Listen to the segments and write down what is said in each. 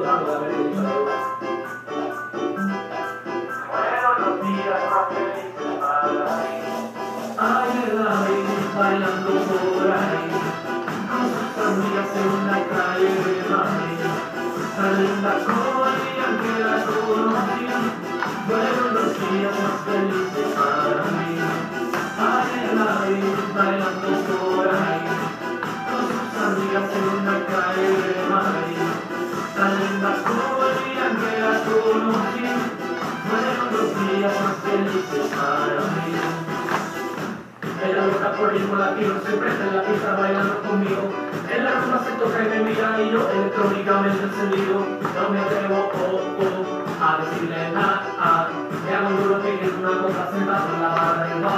dando la bendición de Dios. Fueron los días más felices para mí. Ayer la vi bailando por ahí, con sus amigas en una calle de Madrid. Tan linda como el día en que la conocí, fueron los días más felices para mí. Ayer la vi bailando por ahí, con sus amigas en una calle de Madrid. Tan linda como el día en que la conocí, fueron los días más felices para mí. Ella loca por ritmo latino, se presta en la pista bailando conmigo. En la rumba se toca y me mira y yo electrónicamente encendido. No me atrevo, a decirle nada. Me hago un duro pique en una copa sentado en la barra y va.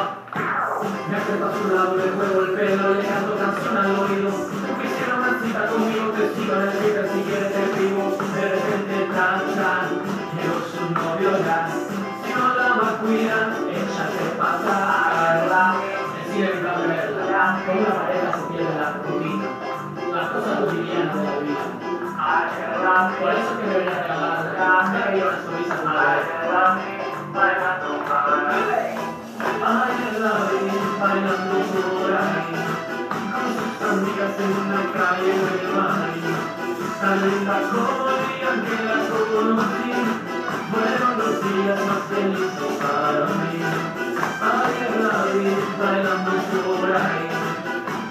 Me acerco a su lado, le juego el pelo, le canto canción al oído. Tú quisieras una cita conmigo, te sigo en el Twitter, si quieres te escribo. De repente, tan, llegó su novio ya. Si no la va a cuidar, ella te pasa. Es inevitable verla, como una pareja se pierde la rutina, las cosas cotidianas de la vida. Por eso es que me venía a regalar, me reía una sonrisa con la Ayer la vi bailando por ahí, con sus amigas en una calle de Madrid. Tan linda como el día en que la conocí, fueron los días más felices para mí. Ayer la vi bailando por ahí,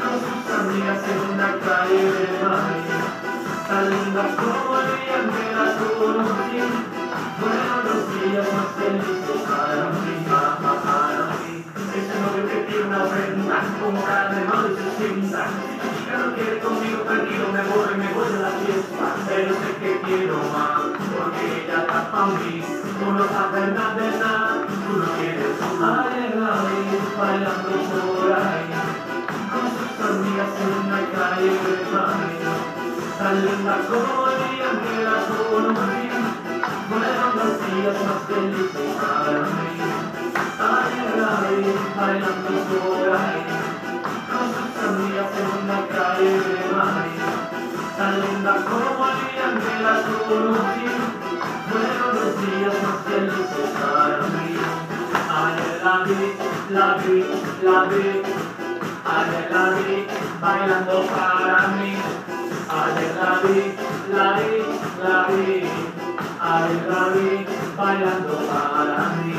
con sus amigas en una calle de Madrid. Tan linda como el día en que la conocí, fueron los días más felices para mí. Ese novio que tiene una ofrenda, como carne mal y se sienta. Si tu chica no quiere conmigo, tranquilo, me voy de la fiesta. Pero sé que quiero más, porque ella está pa' mí. Tú no sabes nada de nada, tú no quieres. Ayer la vi bailando por ahí, con sus amigas en una calle de Madrid. Tan linda como el día en que la conocí, fueron los días más felices para mí. Ayer la vi bailando por ahí, con sus amigas en una calle de Madrid. Tan linda como el día en que la conocí, fueron los días más felices para mí. Ayer la vi, ayer la vi bailando para mí. Ayer la vi, ayer la vi bailando para mí.